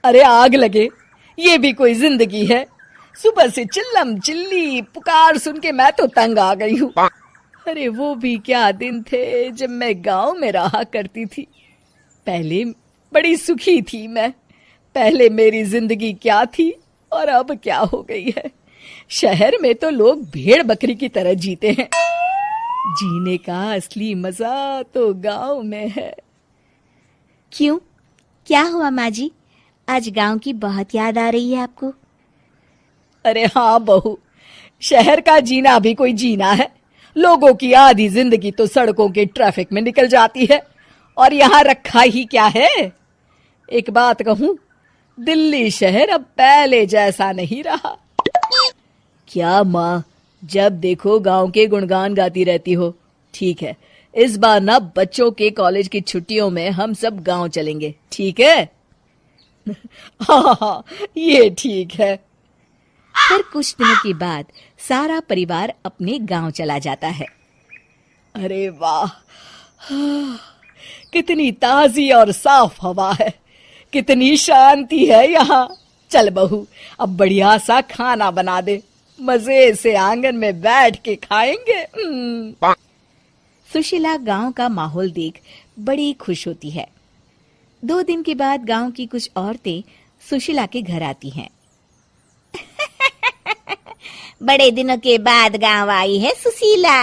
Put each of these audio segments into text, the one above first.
अरे आग लगे, ये भी कोई जिंदगी है। सुबह से चिल्लम चिल्ली पुकार सुन के मैं तो तंग आ गई हूँ। अरे वो भी क्या दिन थे जब मैं गांव में रहा करती थी। पहले बड़ी सुखी थी मैं। पहले मेरी जिंदगी क्या थी और अब क्या हो गई है। शहर में तो लोग भेड़ बकरी की तरह जीते हैं। जीने का असली मजा तो गांव में है। क्यों, क्या हुआ माँ जी? आज गांव की बहुत याद आ रही है आपको? अरे हाँ बहू, शहर का जीना भी कोई जीना है। लोगों की आधी जिंदगी तो सड़कों के ट्रैफिक में निकल जाती है और यहाँ रखा ही क्या है। एक बात कहूं, दिल्ली शहर अब पहले जैसा नहीं रहा। क्या माँ, जब देखो गांव के गुणगान गाती रहती हो। ठीक है, इस बार ना बच्चों के कॉलेज की छुट्टियों में हम सब गांव चलेंगे, ठीक है? हाँ, ये ठीक है। फिर कुछ दिनों के बाद सारा परिवार अपने गांव चला जाता है। अरे वाह, कितनी ताजी और साफ हवा है, कितनी शांति है यहाँ। चल बहू, अब बढ़िया सा खाना बना दे, मजे से आंगन में बैठ के खाएंगे। सुशीला गांव का माहौल देख बड़ी खुश होती है। 2 दिन के बाद गांव की कुछ औरतें सुशीला के घर आती हैं। बड़े दिनों के बाद गांव आई है सुशीला।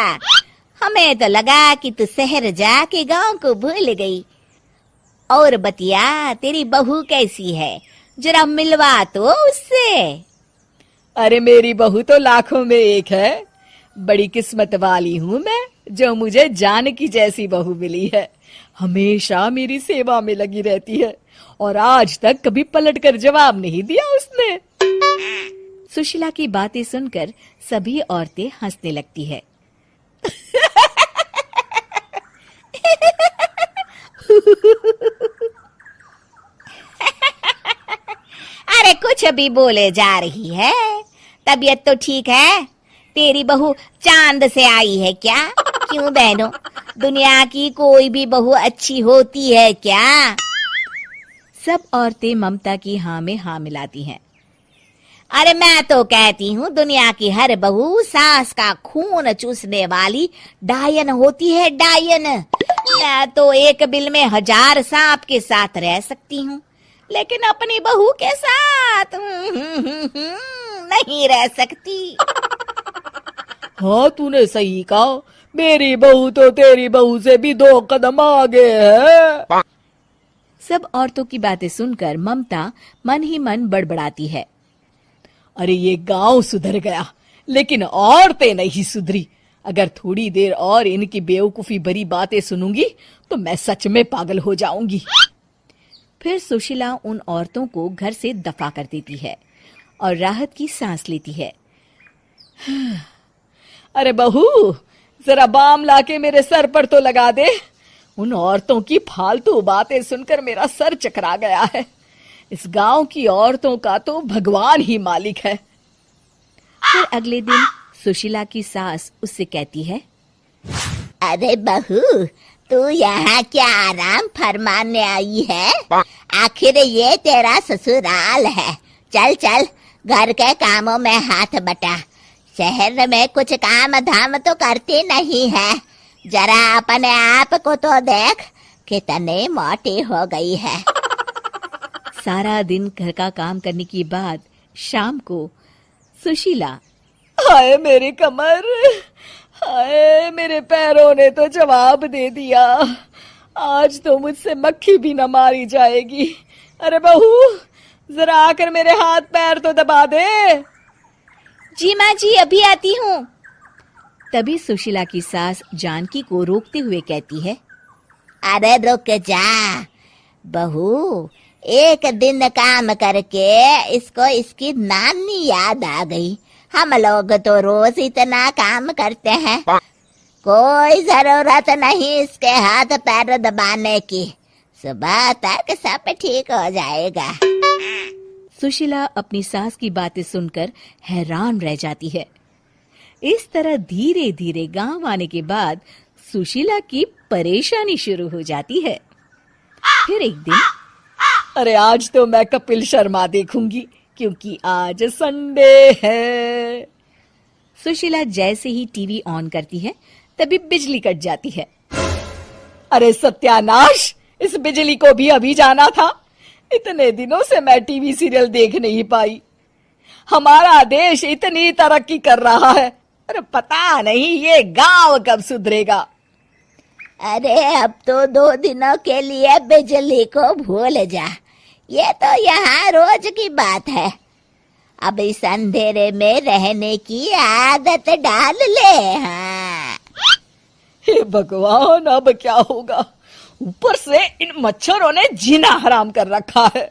हमें तो लगा कि तू शहर जाके गांव को भूल गई। और बतिया, तेरी बहू कैसी है? जरा मिलवा तो उससे। अरे मेरी बहू तो लाखों में एक है। बड़ी किस्मत वाली हूँ मैं जो मुझे जानकी जैसी बहू मिली है। हमेशा मेरी सेवा में लगी रहती है और आज तक कभी पलटकर जवाब नहीं दिया उसने। सुशीला की बातें सुनकर सभी औरतें हंसने लगती है। अरे कुछ भी बोले जा रही है। तबीयत तो ठीक है? तेरी बहू चांद से आई है क्या? क्यों बहनों, दुनिया की कोई भी बहू अच्छी होती है क्या? सब औरतें ममता की हाँ में हाँ मिलाती हैं। अरे मैं तो कहती हूँ दुनिया की हर बहू सास का खून चूसने वाली डायन होती है, डायन। मैं तो एक बिल में 1000 सांप के साथ रह सकती हूँ, लेकिन अपनी बहू के साथ नहीं रह सकती। हाँ, तूने सही कहा। मेरी बहू तो तेरी बहू से भी 2 कदम आगे है। सब औरतों की बातें सुनकर ममता मन ही मन बड़बड़ाती है। अरे ये गांव सुधर गया, लेकिन औरतें नहीं सुधरी। अगर थोड़ी देर और इनकी बेवकूफी भरी बातें सुनूंगी तो मैं सच में पागल हो जाऊंगी। फिर सुशीला उन औरतों को घर से दफा कर देती है और राहत की सांस लेती है। अरे बहू, जरा बाम लाके मेरे सर पर तो लगा दे। उन औरतों की फालतू बातें सुनकर मेरा सर चकरा गया है। इस गांव की औरतों का तो भगवान ही मालिक है। फिर अगले दिन सुशीला की सास उससे कहती है, अरे बहू, तू यहाँ क्या आराम फरमाने आई है? आखिर ये तेरा ससुराल है। चल चल, घर के कामों में हाथ बटा। शहर में कुछ काम धाम तो करती नहीं है। जरा अपने आप को तो देख, कितनी मोटी हो गई है। सारा दिन घर का काम करने के बाद शाम को सुशीला, हाय मेरी कमर, हाय मेरे पैरों ने तो जवाब दे दिया। आज तो मुझसे मक्खी भी न मारी जाएगी। अरे बहू, जरा आकर मेरे हाथ पैर तो दबा दे। जी माँ जी, अभी आती हूँ। तभी सुशीला की सास जानकी को रोकते हुए कहती है, अरे रुक जा बहू, एक दिन काम करके इसको इसकी नानी याद आ गई। हम लोग तो रोज इतना काम करते हैं, कोई जरूरत नहीं इसके हाथ पैर दबाने की। सुबह तक सब ठीक हो जाएगा। सुशीला अपनी सास की बातें सुनकर हैरान रह जाती है। इस तरह धीरे धीरे गांव आने के बाद सुशीला की परेशानी शुरू हो जाती है। फिर एक दिन अरे आज तो मैं कपिल शर्मा देखूंगी क्योंकि आज संडे है। सुशीला जैसे ही टीवी ऑन करती है तभी बिजली कट जाती है। अरे सत्यानाश, इस बिजली को भी अभी जाना था। इतने दिनों से मैं टीवी सीरियल देख नहीं पाई। हमारा देश इतनी तरक्की कर रहा है, अरे पता नहीं ये गांव कब सुधरेगा। अरे अब तो 2 दिनों के लिए बिजली को भूल जा, ये तो यहाँ रोज की बात है। अब इस अंधेरे में रहने की आदत डाल ले। हाँ। हे भगवान, अब क्या होगा? ऊपर से इन मच्छरों ने जीना हराम कर रखा है।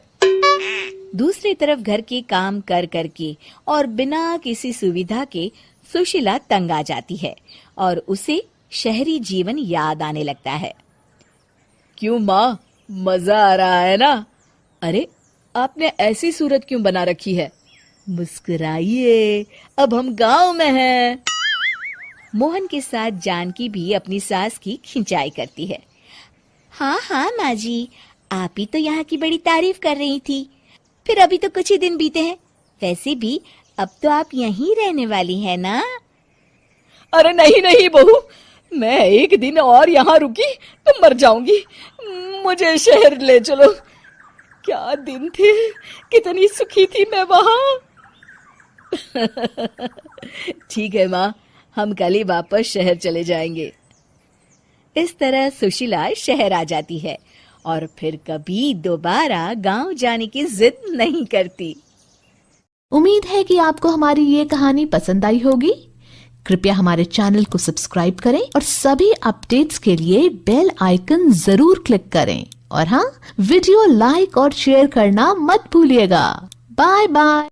दूसरी तरफ घर के काम कर करके और बिना किसी सुविधा के सुशीला तंग आ जाती है और उसे शहरी जीवन याद आने लगता है। क्यों माँ, मजा आ रहा है ना? अरे आपने ऐसी सूरत क्यों बना रखी है? मुस्कुराइए, अब हम गांव में हैं। मोहन के साथ जानकी भी अपनी सास की खिंचाई करती है। हाँ हाँ माँ जी, आप ही तो यहाँ की बड़ी तारीफ कर रही थी। फिर अभी तो कुछ ही दिन बीते हैं, वैसे भी अब तो आप यहीं रहने वाली है ना? अरे नहीं नहीं बहू, मैं एक दिन और यहाँ रुकी तो मर जाऊंगी। मुझे शहर ले चलो। क्या दिन थे, कितनी सुखी थी मैं वहां। ठीक है माँ, हम कल ही वापस शहर चले जाएंगे। इस तरह सुशीला शहर आ जाती है और फिर कभी दोबारा गांव जाने की जिद नहीं करती। उम्मीद है कि आपको हमारी ये कहानी पसंद आई होगी। कृपया हमारे चैनल को सब्सक्राइब करें और सभी अपडेट्स के लिए बेल आइकन जरूर क्लिक करें। और हाँ, वीडियो लाइक और शेयर करना मत भूलिएगा। Bye bye.